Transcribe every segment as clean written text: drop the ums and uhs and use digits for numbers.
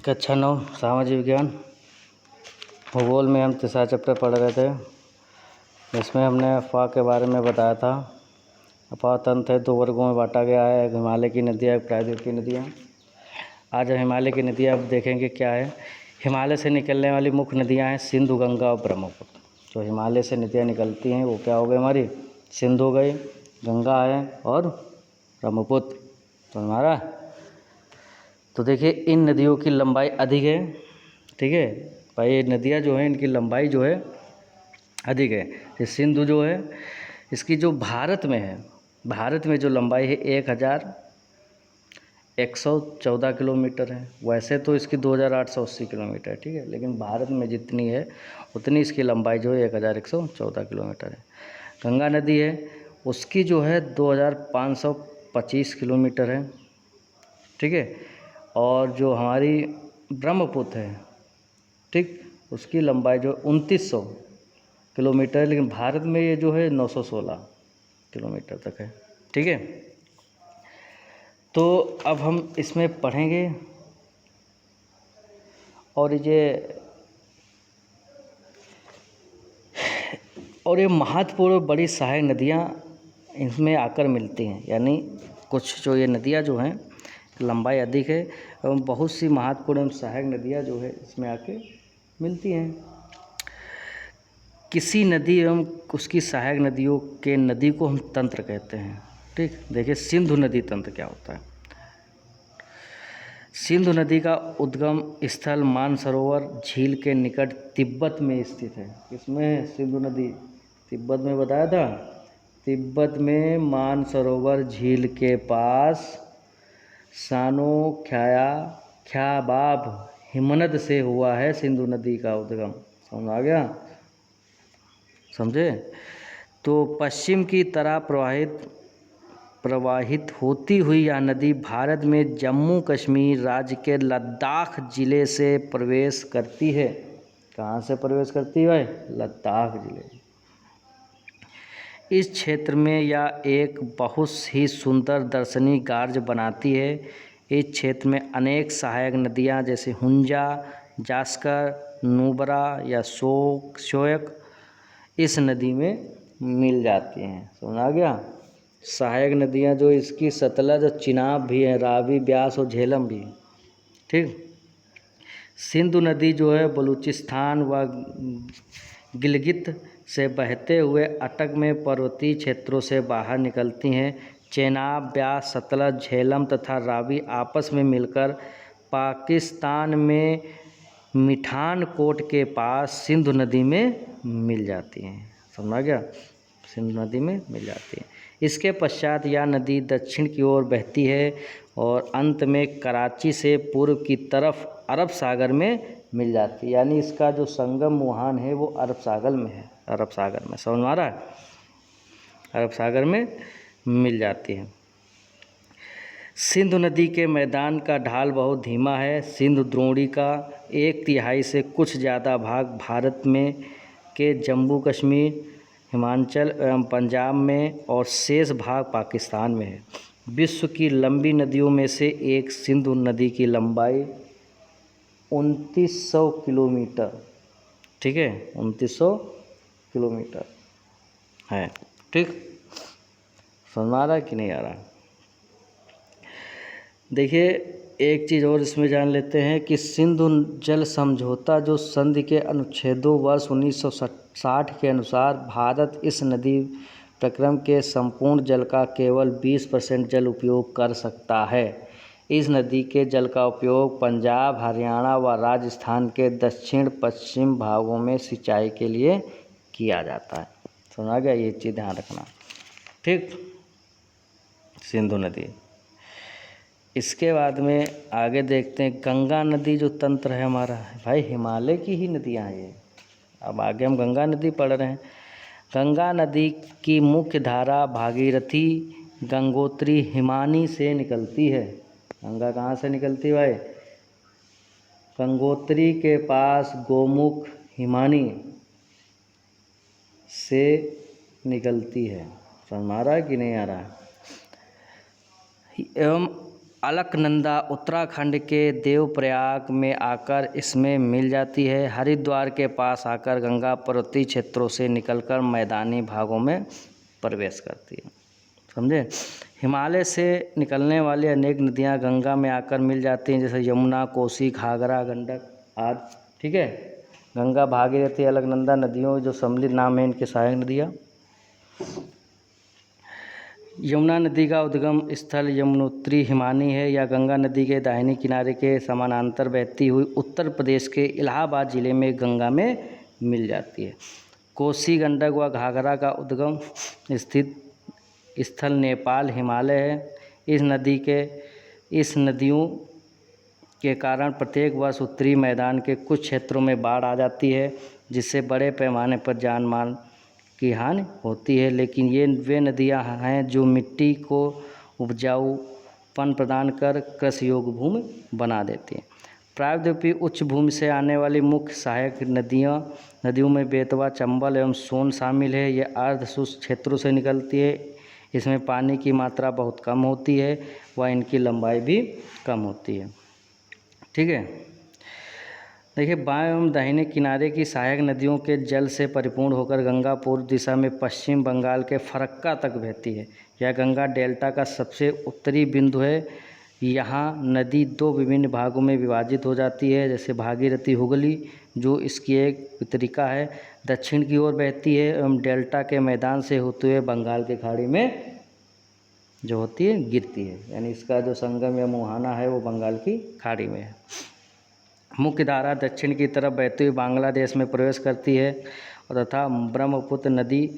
कक्षा 9 सामाजिक विज्ञान भूगोल में हम तीसरा चैप्टर पढ़ रहे थे, जिसमें हमने अफवाह के बारे में बताया था। अफवाह तंत्र है 2 वर्गों में बांटा गया है, एक हिमालय की नदियाँ, एक प्रायद्वीप की नदियाँ। आज हम हिमालय की नदियाँ अब देखेंगे क्या है। हिमालय से निकलने वाली मुख्य नदियाँ हैं सिंधु, गंगा और ब्रह्मपुत्र। जो हिमालय से नदियाँ निकलती हैं वो क्या हो गई हमारी, सिंधु हो गई, गंगा है और ब्रह्मपुत्र। तो हमारा तो देखिए इन नदियों की लंबाई अधिक है, ठीक है भाई। ये नदियाँ जो हैं इनकी लंबाई जो है अधिक है। ये सिंधु जो है इसकी जो भारत में है, भारत में जो लंबाई है 1114 किलोमीटर है। वैसे तो इसकी 2880 किलोमीटर है, ठीक है, लेकिन भारत में जितनी है उतनी इसकी लंबाई जो है 1114 किलोमीटर है। गंगा नदी है उसकी जो है 2525 किलोमीटर है, ठीक है। और जो हमारी ब्रह्मपुत्र है, ठीक, उसकी लंबाई जो 2900 किलोमीटर है, लेकिन भारत में ये जो है 916 किलोमीटर तक है, ठीक है। तो अब हम इसमें पढ़ेंगे और ये महत्वपूर्ण बड़ी सहायक नदियाँ इसमें आकर मिलती हैं। यानी कुछ जो ये नदियाँ जो हैं लंबाई अधिक है एवं बहुत सी महत्वपूर्ण एवं सहायक नदियाँ जो है इसमें आके मिलती हैं। किसी नदी एवं उसकी सहायक नदियों के नदी को हम तंत्र कहते हैं, ठीक। देखिए सिंधु नदी तंत्र क्या होता है। सिंधु नदी का उद्गम स्थल मानसरोवर झील के निकट तिब्बत में स्थित है। इसमें सिंधु नदी तिब्बत में बताया था, तिब्बत में मानसरोवर झील के पास सानो ख्याबाब हिमनद से हुआ है सिंधु नदी का उद्गम। समझ आ गया, समझे। तो पश्चिम की तरह प्रवाहित होती हुई यह नदी भारत में जम्मू कश्मीर राज्य के लद्दाख ज़िले से प्रवेश करती है। कहाँ से प्रवेश करती है? लद्दाख ज़िले। इस क्षेत्र में यह एक बहुत ही सुंदर दर्शनीय कार्य बनाती है। इस क्षेत्र में अनेक सहायक नदियाँ जैसे हुंजा, जास्कर, नुब्रा या शोयक इस नदी में मिल जाती हैं। समझ आ गया। सहायक नदियाँ जो इसकी सतलज, चिनाब भी है, रावी, ब्यास और झेलम भी, ठीक। सिंधु नदी जो है बलूचिस्तान व गिलगित से बहते हुए अटक में पर्वतीय क्षेत्रों से बाहर निकलती हैं। चेनाब, ब्यास, सतलज, झेलम तथा रावी आपस में मिलकर पाकिस्तान में मिठानकोट के पास सिंधु नदी में मिल जाती हैं। समझ गया, सिंधु नदी में मिल जाती है। इसके पश्चात यह नदी दक्षिण की ओर बहती है और अंत में कराची से पूर्व की तरफ अरब सागर में मिल जाती है। यानी इसका जो संगम मुहान है वो अरब सागर में है, अरब सागर में। समझ में आ रहा है, अरब सागर में मिल जाती है। सिंधु नदी के मैदान का ढाल बहुत धीमा है। सिंधु द्रोणी का 1/3 से कुछ ज़्यादा भाग भारत में के जम्मू कश्मीर, हिमाचल एवं पंजाब में और शेष भाग पाकिस्तान में है। विश्व की लंबी नदियों में से एक सिंधु नदी की लंबाई 2900 किलोमीटर, ठीक है, 2900 किलोमीटर है, ठीक। समझ आ रहा है कि नहीं आ रहा? देखिए एक चीज़ और इसमें जान लेते हैं कि सिंधु जल समझौता जो संधि के अनुच्छेदों वर्ष 1960 के अनुसार भारत इस नदी प्रक्रम के संपूर्ण जल का केवल 20% जल उपयोग कर सकता है। इस नदी के जल का उपयोग पंजाब, हरियाणा व राजस्थान के दक्षिण पश्चिम भागों में सिंचाई के लिए किया जाता है। समझा गया, ये चीज़ ध्यान रखना, ठीक। सिंधु नदी। इसके बाद में आगे देखते हैं गंगा नदी जो तंत्र है हमारा, भाई हिमालय की ही नदियाँ हैं ये। अब आगे हम गंगा नदी पढ़ रहे हैं। गंगा नदी की मुख्य धारा भागीरथी, गंगोत्री, हिमानी से निकलती है। गंगा कहाँ से निकलती है भाई? गंगोत्री के पास गोमुख, हिमानी से निकलती है। समझ में आ रहा है कि नहीं आ रहा है? एवं अलकनंदा उत्तराखंड के देवप्रयाग में आकर इसमें मिल जाती है। हरिद्वार के पास आकर गंगा पर्वतीय क्षेत्रों से निकलकर मैदानी भागों में प्रवेश करती है। समझे। हिमालय से निकलने वाली अनेक नदियां गंगा में आकर मिल जाती हैं, जैसे यमुना, कोसी, घाघरा, गंडक आदि। ठीक है। गंगा, भागीरथी, अलकनंदा नदियों जो सम्मिलित नाम है इनके सहायक नदियाँ। यमुना नदी का उद्गम स्थल यमुनोत्री हिमानी है। या गंगा नदी के दाहिने किनारे के समानांतर बहती हुई उत्तर प्रदेश के इलाहाबाद जिले में गंगा में मिल जाती है। कोसी, गंडक व घाघरा का उद्गम स्थित स्थल नेपाल हिमालय है। इस नदियों के कारण प्रत्येक वर्ष उत्तरी मैदान के कुछ क्षेत्रों में बाढ़ आ जाती है, जिससे बड़े पैमाने पर जान माल की हानि होती है। लेकिन ये वे नदियां हैं जो मिट्टी को उपजाऊपन प्रदान कर कृषि योग्य भूमि बना देती हैं। प्रायद्वीपीय उच्च भूमि से आने वाली मुख्य सहायक नदियों में बेतवा, चंबल एवं सोन शामिल है। ये अर्ध शुष्क क्षेत्रों से निकलती है। इसमें पानी की मात्रा बहुत कम होती है व इनकी लंबाई भी कम होती है। ठीक है। देखिए, बाएं एवं दाहिने किनारे की सहायक नदियों के जल से परिपूर्ण होकर गंगा पूर्व दिशा में पश्चिम बंगाल के फरक्का तक बहती है। यह गंगा डेल्टा का सबसे उत्तरी बिंदु है। यहाँ नदी दो विभिन्न भागों में विभाजित हो जाती है, जैसे भागीरथी हुगली जो इसकी एक वितरिका है, दक्षिण की ओर बहती है एवं डेल्टा के मैदान से होते हुए बंगाल की खाड़ी में जो होती है गिरती है। यानी इसका जो संगम या मुहाना है वो बंगाल की खाड़ी में है। मुख्य धारा दक्षिण की तरफ बहती हुई बांग्लादेश में प्रवेश करती है और तथा ब्रह्मपुत्र नदी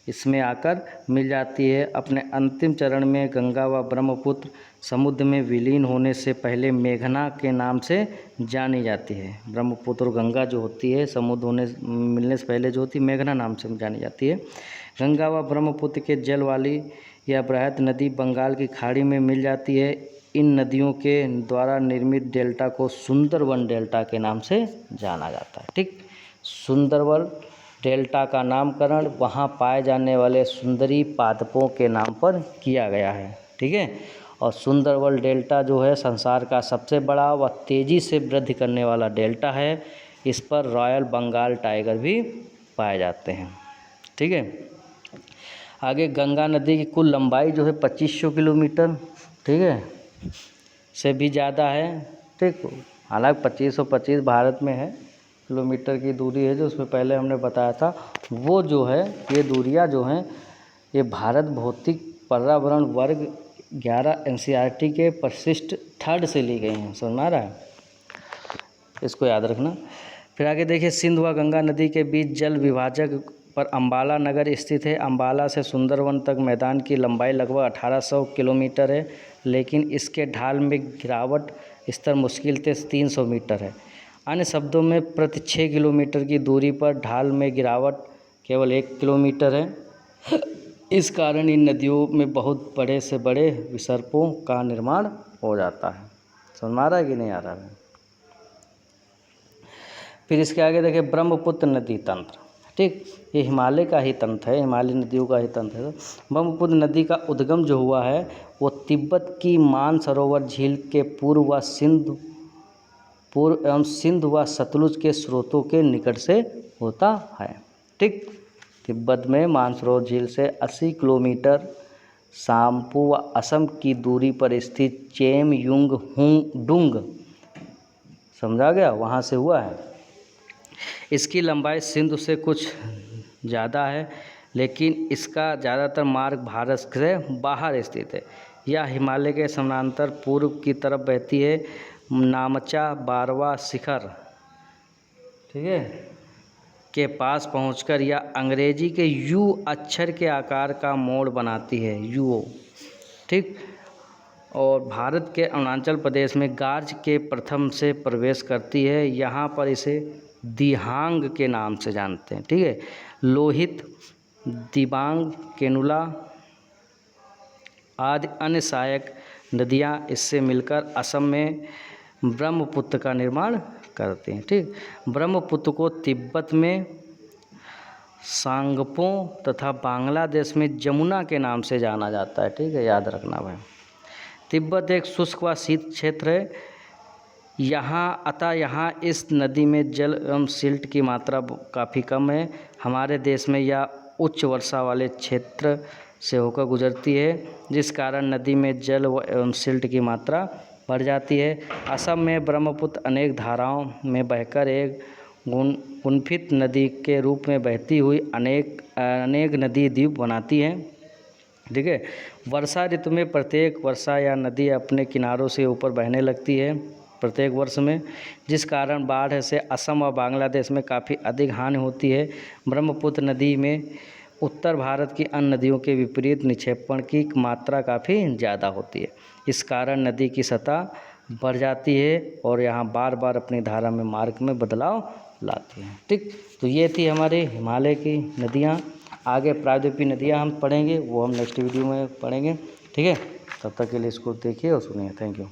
इसमें आकर मिल जाती है। अपने अंतिम चरण में गंगा व ब्रह्मपुत्र समुद्र में विलीन होने से पहले मेघना के नाम से जानी जाती है। ब्रह्मपुत्र और गंगा जो होती है समुद्र मिलने से पहले जो होती है मेघना नाम से जानी जाती है। गंगा व ब्रह्मपुत्र के जल वाली यह बृहद नदी बंगाल की खाड़ी में मिल जाती है। इन नदियों के द्वारा निर्मित डेल्टा को सुंदरवन डेल्टा के नाम से जाना जाता है। ठीक, सुंदरवन डेल्टा का नामकरण वहाँ पाए जाने वाले सुंदरी पादपों के नाम पर किया गया है। ठीक है। और सुंदरवन डेल्टा जो है संसार का सबसे बड़ा व तेज़ी से वृद्धि करने वाला डेल्टा है। इस पर रॉयल बंगाल टाइगर भी पाए जाते हैं। ठीक है। आगे गंगा नदी की कुल लंबाई जो है 2500 किलोमीटर, ठीक है, से भी ज़्यादा है। ठीक, हालांकि 2525 भारत में है किलोमीटर की दूरी है जो उसमें पहले हमने बताया था। वो जो है ये दूरियां जो हैं ये भारत भौतिक पर्यावरण वर्ग 11 NCERT के परिशिष्ट 3rd से ली गई हैं। समझ में आ रहा है, इसको याद रखना। फिर आगे देखिए, सिंध व गंगा नदी के बीच जल विभाजक पर अंबाला नगर स्थित है। अंबाला से सुंदरवन तक मैदान की लंबाई लगभग 1800 किलोमीटर है, लेकिन इसके ढाल में गिरावट स्तर मुश्किल से 300 मीटर है। अन्य शब्दों में प्रति 6 किलोमीटर की दूरी पर ढाल में गिरावट केवल 1 किलोमीटर है। इस कारण इन नदियों में बहुत बड़े से बड़े विसर्पों का निर्माण हो जाता है। समझ में आ रहा है कि नहीं आ रहा है? फिर इसके आगे देखिए, ब्रह्मपुत्र नदी तंत्र। ठीक, ये हिमालय का ही तंत्र है, हिमालय नदियों का ही तंत्र है। ब्रह्मपुत्र नदी का उद्गम जो हुआ है वो तिब्बत की मानसरोवर झील के पूर्व एवं सिंध व सतलुज के स्रोतों के निकट से होता है। ठीक, तिब्बत में मानसरोवर झील से 80 किलोमीटर साम्पू व असम की दूरी पर स्थित चेमयुंगडुंग, समझा गया, वहाँ से हुआ है। इसकी लंबाई सिंधु से कुछ ज़्यादा है, लेकिन इसका ज़्यादातर मार्ग भारत से बाहर स्थित है। यह हिमालय के समानांतर पूर्व की तरफ बहती है। नामचा बारवा शिखर, ठीक है, के पास पहुंचकर यह अंग्रेजी के यू अक्षर के आकार का मोड़ बनाती है, यू। ठीक, और भारत के अरुणाचल प्रदेश में गार्ज के प्रथम से प्रवेश करती है। यहाँ पर इसे दिहांग के नाम से जानते हैं। ठीक है, लोहित, दिबांग, केनुला आदि अन्य सहायक नदियाँ इससे मिलकर असम में ब्रह्मपुत्र का निर्माण करती हैं। ठीक, ब्रह्मपुत्र को तिब्बत में सांगपो तथा बांग्लादेश में जमुना के नाम से जाना जाता है। ठीक है, याद रखना भाई। तिब्बत एक शुष्क व शीत क्षेत्र है। यहाँ इस नदी में जल एवं सिल्ट की मात्रा काफ़ी कम है। हमारे देश में यह उच्च वर्षा वाले क्षेत्र से होकर गुजरती है, जिस कारण नदी में जल एवं सिल्ट की मात्रा बढ़ जाती है। असम में ब्रह्मपुत्र अनेक धाराओं में बहकर एक गुणफित नदी के रूप में बहती हुई अनेक नदी द्वीप बनाती हैं। ठीक है। वर्षा ऋतु में प्रत्येक वर्षा या नदी अपने किनारों से ऊपर बहने लगती है प्रत्येक वर्ष में, जिस कारण बाढ़ से असम और बांग्लादेश में काफ़ी अधिक हानि होती है। ब्रह्मपुत्र नदी में उत्तर भारत की अन्य नदियों के विपरीत निक्षेपण की मात्रा काफ़ी ज़्यादा होती है। इस कारण नदी की सतह बढ़ जाती है और यहाँ बार बार अपनी धारा में मार्ग में बदलाव लाती हैं। ठीक, तो ये थी हमारे हिमालय की नदियाँ। आगे प्रायद्वीपीय नदियाँ हम पढ़ेंगे, वो हम नेक्स्ट वीडियो में पढ़ेंगे। ठीक है, तब तक के लिए इसको देखिए और सुनिए। Thank you.